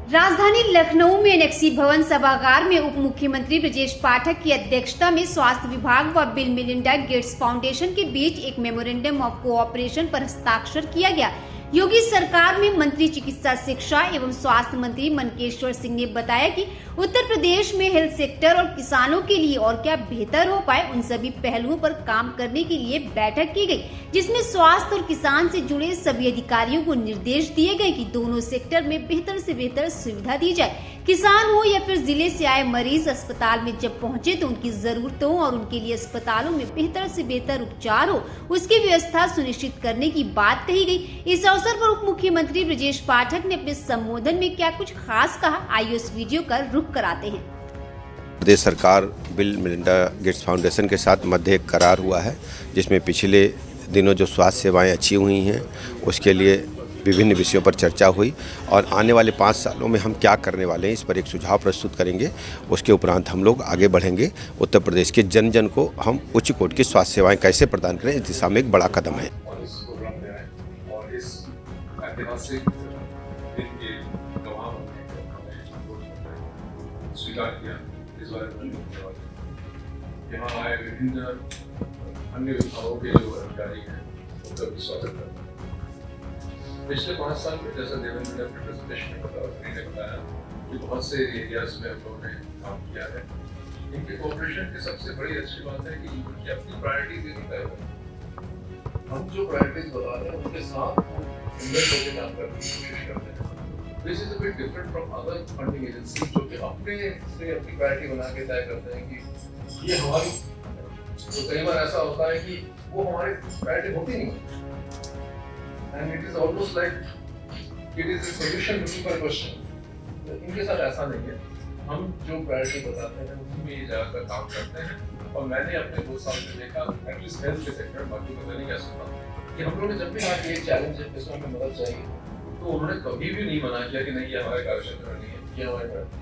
राजधानी लखनऊ में एनेक्सी भवन सभागार में उप मुख्यमंत्री ब्रजेश पाठक की अध्यक्षता में स्वास्थ्य विभाग व बिल मेलिंडा गेट्स फाउंडेशन के बीच एक मेमोरेंडम ऑफ कोऑपरेशन पर हस्ताक्षर किया गया। योगी सरकार में मंत्री चिकित्सा शिक्षा एवं स्वास्थ्य मंत्री मनकेश्वर सिंह ने बताया कि उत्तर प्रदेश में हेल्थ सेक्टर और किसानों के लिए और क्या बेहतर हो पाए, उन सभी पहलुओं पर काम करने के लिए बैठक की गई, जिसमें स्वास्थ्य और किसान से जुड़े सभी अधिकारियों को निर्देश दिए गए कि दोनों सेक्टर में बेहतर से बेहतर सुविधा दी जाए। किसान हो या फिर जिले से आए मरीज अस्पताल में जब पहुंचे तो उनकी जरूरतों और उनके लिए अस्पतालों में बेहतर से बेहतर उपचार हो, उसकी व्यवस्था सुनिश्चित करने की बात कही गई। इस अवसर पर उप मुख्यमंत्री ब्रजेश पाठक ने अपने संबोधन में क्या कुछ खास कहा, आइए उस वीडियो का रुख कराते हैं। प्रदेश सरकार बिल मेलिंडा गेट्स फाउंडेशन के साथ मध्य एक करार हुआ है, जिसमें पिछले दिनों जो स्वास्थ्य सेवाएं अच्छी हुई हैं उसके लिए विभिन्न विषयों पर चर्चा हुई और आने वाले 5 सालों में हम क्या करने वाले हैं इस पर एक सुझाव प्रस्तुत करेंगे। उसके उपरांत हम लोग आगे बढ़ेंगे। उत्तर प्रदेश के जन जन को हम उच्च कोटि की स्वास्थ्य सेवाएं कैसे प्रदान करें, इस दिशा में एक बड़ा कदम है। यहाँ आए विभिन्न अन्य विभागों के जो अधिकारी हैं उनका भी स्वागत करता हूँ। पिछले 5 साल में जैसा देवेंद्र ने अपने प्रेजेंटेशन में बताया कि बहुत से एरियाज में हम लोगों ने काम किया है। इनके कोऑपरेशन की सबसे बड़ी अच्छी बात है कि इनकी अपनी प्रायोरिटीज नहीं तय होती। हम जो प्रायोरिटीज बता रहे हैं उनके साथ इन्वेस्ट होकर काम करने की कोशिश करते हैं। This is a bit different from other funding agency जो कि अपने से अपनी प्रायोरिटी बना के तय करते हैं कि ये हमारी, तो कई बार ऐसा होता है कि वो हमारी प्रायोरिटी होती नहीं and it is almost like it is a solution looking for a question. इनके साथ ऐसा नहीं है। हम जो प्रायोरिटी बताते हैं उसी में ये ज़्यादातर काम करते हैं और मैंने अपने 2 साल में देखा एटलीस्ट हेल्थ के सेक्टर, बाकी पता नहीं क्या सुना, कि हम लोगों ने जब भी कहा कि ये चैलेंज है इसमें हमें मदद चाहिए तो उन्होंने कभी भी नहीं मना किया कि नहीं ये हमारे कार्यक्षेत्र में नहीं है, ये हमारे priority.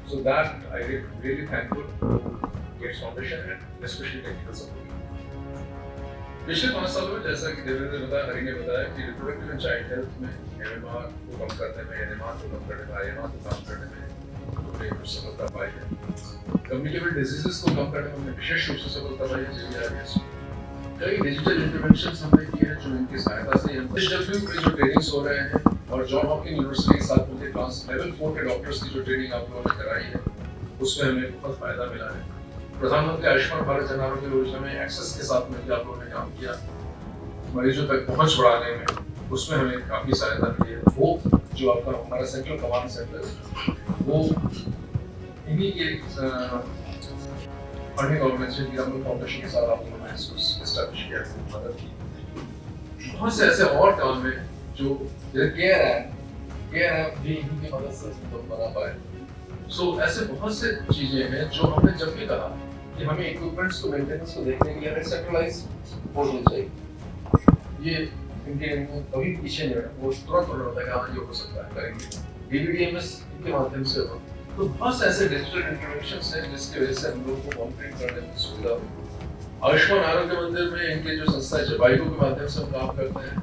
So that I really thankful Gates Foundation and specially technical support. पिछले 5 सालों में जैसा कि देवेंद्र ने बताया, हरि ने बताया कि रिप्रोडक्टिव एंड चाइल्ड हेल्थ में एमएमआर को कम करने में, एनएमआर को कम करने में, आईएमआर को कम करने में हमने कुछ सफलता पाई है। कम्युनिकेबल डिजीजेस को कम करने में हमने विशेष रूप से सफलता पाई है। जीआरएस कई डिजिटल इंटरवेंशंस हमने किए हैं जो इनकी सहायता से एचडब्ल्यू के जो ट्रेनिंग्स हो रहे हैं और जॉन हॉपकिंस यूनिवर्सिटी के साथ मिलकर क्लास लेवल 4 के डॉक्टर्स की जो ट्रेनिंग आप लोगों ने कराई है उसमें हमें बहुत फायदा मिला है। प्रधानमंत्री आयुष्मान भारत जन आरोग्य योजना में एक्सेस के साथ मिलकर आप लोगों ने काम किया, मरीजों तक पहुंच बढ़ाने में उसमें हमें काफी सहायता मिली है। वो जो आपका हमारा सेंट्रल कमांड सेंटर वो इन्हीं के फंडिंग ऑर्गेनाइजेशन की फाउंडेशन के साथ आप लोगों ने एस्टैब्लिश किया, मदद की। बहुत से ऐसे और काम है जो केयर ऐप भी इनकी मदद से बना पाए। सो ऐसे बहुत से चीजें हैं जो हमने जब भी कहा कि हमें इक्विपमेंट्स को मेंटेनेंस को देखने के लिए हमें सेंट्रलाइज पोर्टल चाहिए। ये इनके कभी पीछे नहीं है, वो तुरंत होना होता है कि हाँ ये हो सकता है, करेंगे। डीबीडीएमएस के माध्यम से हो तो बहुत से ऐसे डिजिटल इंटरवेंशंस हैं जिसकी वजह से हम लोगों को मॉनिटरिंग करने में सुविधा हो। आयुष्मान आरोग्य मंदिर में इनके जो संस्था है जबाइको के माध्यम से हम काम करते हैं।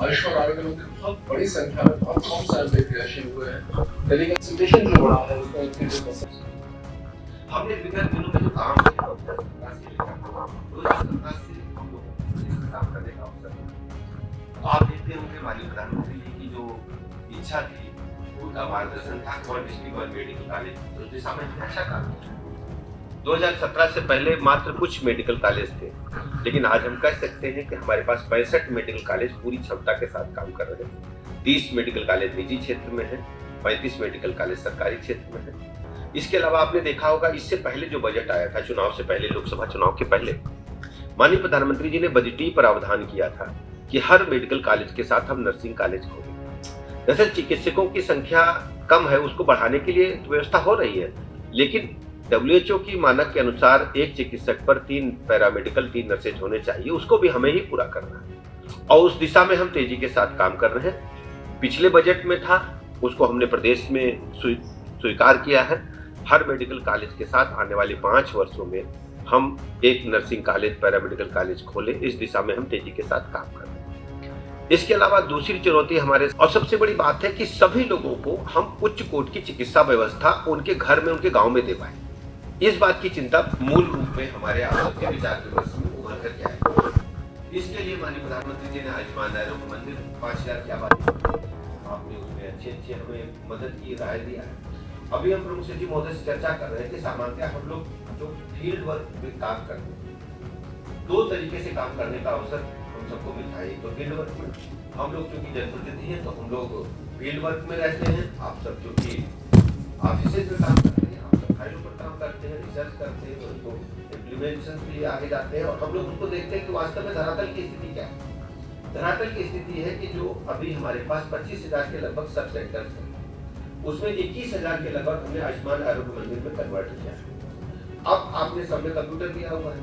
आयुष्मान आरोग्य मंदिर बहुत बड़ी संख्या में बहुत कम समय में क्रियाशील हुए हैं। टेलीकंसल्टेशन जो बढ़ा है उसमें इनके जो हमने विगत दिनों में जो काम किया उसका से हम लोग काम करने का अवसर मिला। आप देखते होंगे माननीय प्रधानमंत्री जी की जो इच्छा थी, उनका मार्गदर्शन था और डिस्ट्रिक्ट और मेडिकल कॉलेज उस दिशा में अच्छा काम किया। 2017 से पहले मात्र कुछ मेडिकल कॉलेज थे, लेकिन आज हम कह सकते हैं कि हमारे पास 65 मेडिकल कॉलेज पूरी क्षमता के साथ काम कर रहे हैं। 30 मेडिकल कॉलेज निजी क्षेत्र में है, 35 मेडिकल कॉलेज सरकारी क्षेत्र में है। इसके अलावा आपने देखा होगा इससे पहले जो बजट आया था, चुनाव से पहले, लोकसभा चुनाव के पहले, माननीय प्रधानमंत्री जी ने बजटीय प्रावधान किया था कि हर मेडिकल कॉलेज के साथ हम नर्सिंग कॉलेज खोलेंगे। दरअसल चिकित्सकों की संख्या कम है, उसको बढ़ाने के लिए व्यवस्था हो रही है, लेकिन WHO की मानक के अनुसार एक चिकित्सक पर 3 पैरामेडिकल 3 नर्सेज होने चाहिए, उसको भी हमें ही पूरा करना है और उस दिशा में हम तेजी के साथ काम कर रहे हैं। पिछले बजट में था, उसको हमने प्रदेश में स्वीकार किया है। हर मेडिकल कॉलेज के साथ आने वाले 5 वर्षों में हम एक नर्सिंग कॉलेज, पैरामेडिकल कॉलेज खोले, इस दिशा में हम तेजी के साथ काम कर रहे हैं। इसके अलावा दूसरी चुनौती हमारे और सबसे बड़ी बात है कि सभी लोगों को हम उच्च कोटि की चिकित्सा व्यवस्था उनके घर में, उनके गांव में दे पाए। इस बात की चिंता मूल रूप में हमारे आप के विचार विमर्श में उभर कर के आए। इसके लिए माननीय प्रधानमंत्री जी ने आयुष्मान आरोग्य मंदिर 5000 की आबादी, आपने उसमें अच्छे हमें मदद की, राय दिया है। अभी हम प्रमुख सचिव महोदय से चर्चा कर रहे थे, सामान्यतः हम लोग जो फील्ड वर्क में काम करते हैं, 2 तरीके से काम करने का अवसर हम सबको मिलता है। तो फील्ड वर्क में हम लोग चूंकि जनप्रतिनिधि हैं, तो हम लोग फील्ड वर्क में रहते हैं। आप सब चूंकि ऑफिसेज में काम करते हैं, आप सब फाइलों पर काम करते हैं, रिसर्च करते हैं, उसको इम्प्लीमेंटेशन के लिए आगे जाते हैं, और हम लोग उसको देखते हैं कि वास्तव में धरातल की स्थिति क्या है। धरातल की स्थिति है कि जो अभी हमारे पास 25,000 के लगभग सब सेंटर्स हैं, उसमें 21,000 के लगभग हमने आयुष्मान आरोग्य मंदिर में कन्वर्ट किया है। अब आपने सबने कंप्यूटर दिया हुआ है,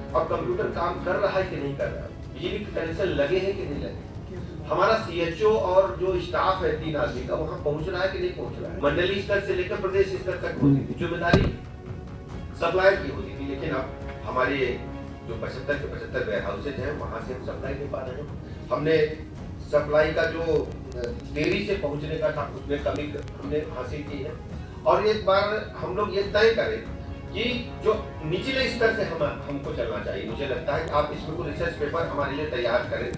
अब कंप्यूटर काम कर रहा है कि नहीं कर रहा है, बिजली के कनेक्शन लगे हैं कि नहीं लगे, हमारा सीएचओ और जो स्टाफ है 3 आदमी का वहां पहुंच रहा है कि नहीं पहुंच रहा है। मंडलीय स्तर से लेकर प्रदेश स्तर तक होती थी जिम्मेदारी सप्लायर की होती थी, लेकिन अब हमारे जो 75 के 75 वेयर हाउसेज हैं, वहां से हम सप्लाई नहीं पा रहे हैं। हमने सप्लाई का जो देरी से पहुंचने का था, उसमें कमी हमने हासिल की है। और एक बार हम लोग ये तय करें कि जो निचले स्तर से हमको चलना चाहिए। मुझे लगता है कि आप इसमें कोई रिसर्च पेपर हमारे लिए तैयार करें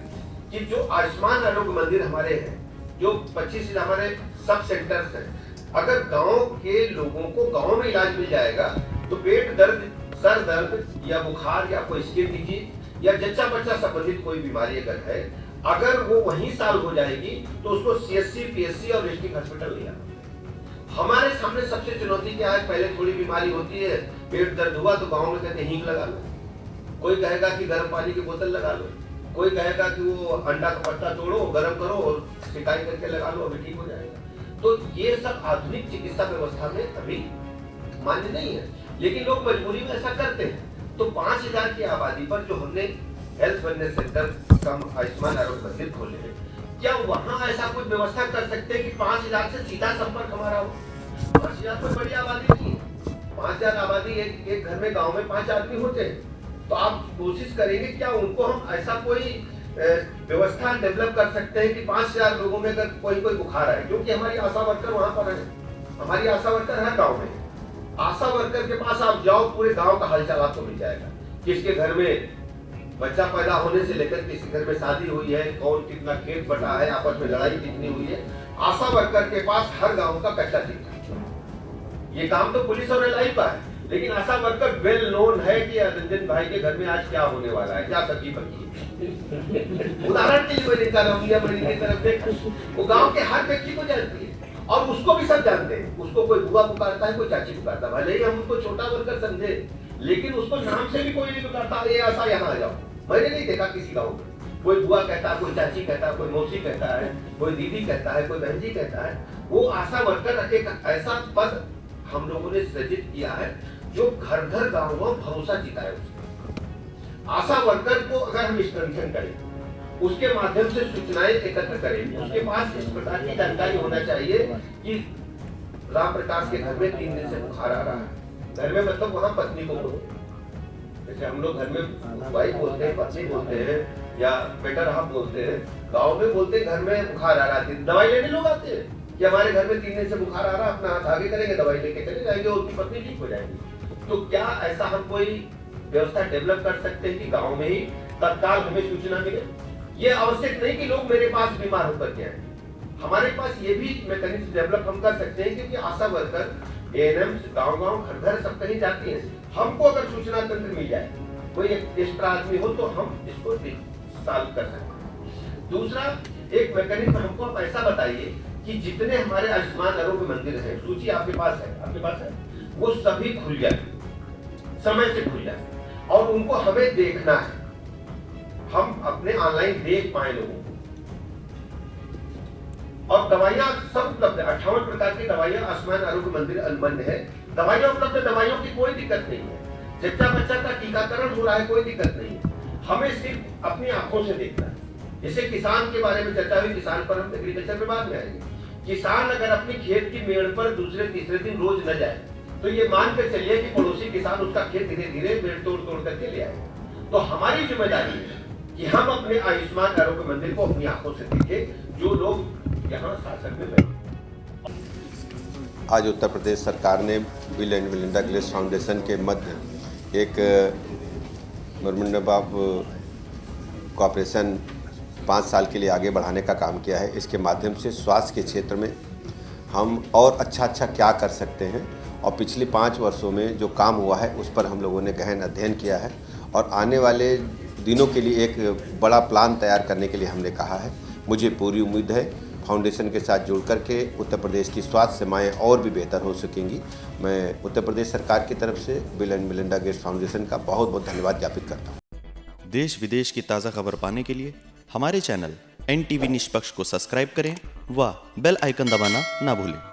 कि जो आयुष्मान आरोग्य मंदिर हमारे हैं, जो 25 हमारे सब सेंटर्स हैं, अगर गांव के लोगों को गांव में इलाज मिल जाएगा तो पेट दर्द, सर दर्द या बुखार या कोई स्किन डिजीज या जच्चा बच्चा संबंधित कोई बीमारी अगर है, अगर वो वहीं सॉल्व हो जाएगी तो उसको सीएससी, पीएससी और डिस्ट्रिक्ट हॉस्पिटल लिया। हमारे सामने सबसे चुनौती क्या है, पहले थोड़ी बीमारी होती है, पेट दर्द हुआ तो गांव में कहते हैं हींग लगा लो, कोई कहेगा कि गर्म पानी की बोतल लगा लो, कोई कहेगा कि वो अंडा का पत्ता तोड़ो, गर्म करो और सिकाई करके लगा लो, अभी ठीक हो जाएगा। तो ये सब आधुनिक चिकित्सा व्यवस्था में अभी मान्य नहीं है, लेकिन लोग मजबूरी में ऐसा करते हैं। तो 5000 की आबादी पर जो हमने हेल्थ वेलनेस सेंटर कम आयुष्मान आरोग्य मंदिर खोले हैं, क्या वहां ऐसा कुछ व्यवस्था कर सकते हैं कि 5000 से सीधा संपर्क हमारा हो? 5000 कोई बड़ी आबादी नहीं है। 5000 आबादी एक घर में, गांव में 5 आदमी होते हैं, तो आप कोशिश करेंगे क्या उनको हम ऐसा कोई व्यवस्था डेवलप कर सकते हैं कि 5000 लोगों में अगर कोई बुखार आए, क्योंकि हमारी आशा वर्कर वहां पर है, हमारी आशा वर्कर हर गाँव में। आशा वर्कर के पास आप जाओ, पूरे गाँव का हालचाल आपको मिल जाएगा, किसके घर में बच्चा पैदा होने से लेकर किसी घर में शादी हुई है, कौन कितना खेत बटा है, आपस में लड़ाई कितनी हुई है, आशा वर्कर के पास हर गांव का कच्चा चिट्ठा। ये काम तो पुलिस और एलआई का है, लेकिन आशा वर्कर वेल नोन है कि रंजन भाई के घर में आज क्या होने वाला है, क्या सब्जी पकी है। उदाहरण के लिए मैं निकाल रहा हूं, की तरफ देखा, वो गाँव के हर व्यक्ति को जानती है और उसको भी सब जानते हैं। उसको कोई बुआ पुकारता है, कोई चाची पुकारता है, भले ही हम उसको छोटा वर्कर समझे, लेकिन उसको नाम से भी कोई नहीं पुकारता, ये आशा यहाँ आ जाओ। मैंने नहीं देखा किसी गाँव में कोई बुआ कहता है, कोई चाची कहता है, कोई मौसी कहता है, कोई दीदी कहता है, कोई बहन जी कहता है। वो आशा वर्कर एक ऐसा पद हम लोगों ने सृजित किया है जो घर घर गाँव भरोसा जीता है उसको। आशा वर्कर को अगर हम स्ट्रेंथन करें, उसके माध्यम से सूचनाएं एकत्र करें, उसके पास इस प्रकार की जानकारी होना चाहिए कि राम प्रकाश के घर में 3 दिन से बुखार आ रहा है। घर में मतलब वहाँ पत्नी को बोलते हैं, जैसे हम लोग घर में वाइफ बोलते हैं, पत्नी बोलते हैं या बेटर आप बोलते हैं, गाँव में बोलते हैं घर में बुखार आ रहा है, दवाई लेने लोग आते हैं कि हमारे घर में 3 दिन से बुखार आ रहा है, अपना हाथ आगे करेंगे, दवाई लेके चले जाएंगे, उनकी पत्नी ठीक हो जाएगी। तो क्या ऐसा हम कोई व्यवस्था डेवलप कर सकते हैं कि गाँव में ही तत्काल हमें सूचना मिले? ये आवश्यक नहीं कि लोग मेरे पास बीमार होकर के आए, हमारे पास ये भी मैकेनिज्म डेवलप हम कर सकते हैं, क्योंकि आशा वर्कर एएनएम गांव-गांव घर-घर सब कहीं जाती हैं। हमको अगर सूचना तंत्र मिल जाए, कोई एक्स्ट्रा आदमी हो तो हम इसको सॉल्व कर सकते हैं। दूसरा एक मैकेनिज्म हमको आप ऐसा बताइए कि जितने हमारे आयुष्मान आरोग्य मंदिर हैं, सूची आपके पास है, वो सभी खुल जाए, समय से खुल जाए, और उनको हमें देखना है, हम अपने ऑनलाइन देख पाए लोगों को। और दवाइयां सब उपलब्ध है, 58 प्रकार की दवाइयां आयुष्मान आरोग्य मंदिर अनुबंध है, दवाइयां उपलब्ध है, दवाइयों की कोई दिक्कत नहीं है। जच्चा बच्चा का टीकाकरण हो रहा है, कोई दिक्कत नहीं है, हमें सिर्फ अपनी आंखों से देखना है। जैसे किसान के बारे में चर्चा हुई, किसान पर हम एग्रीकल्चर में बाद में आएंगे। किसान अगर अपनी खेत की मेड़ पर दूसरे तीसरे दिन रोज न जाए, तो ये मान कर चलिए कि पड़ोसी किसान उसका खेत धीरे धीरे मेड़ तोड़ करके ले आए। तो हमारी जिम्मेदारी है कि हम अपने आयुष्मान आरोग्य मंदिर को अपनी आंखों से देखें, जो लोग यहाँ शासन में बैठे। आज उत्तर प्रदेश सरकार ने bill and Melinda Gates foundation के मध्य एक मेमोरेंडम ऑफ कोऑपरेशन 5 साल के लिए आगे बढ़ाने का काम किया है। इसके माध्यम से स्वास्थ्य के क्षेत्र में हम और अच्छा क्या कर सकते हैं और पिछले 5 वर्षों में जो काम हुआ है उस पर हम लोगों ने गहन अध्ययन किया है और आने वाले दिनों के लिए एक बड़ा प्लान तैयार करने के लिए हमने कहा है। मुझे पूरी उम्मीद है फाउंडेशन के साथ जुड़ करके उत्तर प्रदेश की स्वास्थ्य सेवाएं और भी बेहतर हो सकेंगी। मैं उत्तर प्रदेश सरकार की तरफ से bill and Melinda Gates foundation का बहुत बहुत धन्यवाद ज्ञापित करता हूँ। देश विदेश की ताज़ा खबर पाने के लिए हमारे चैनल NTV निष्पक्ष को सब्सक्राइब करें व बेल आइकन दबाना ना भूलें।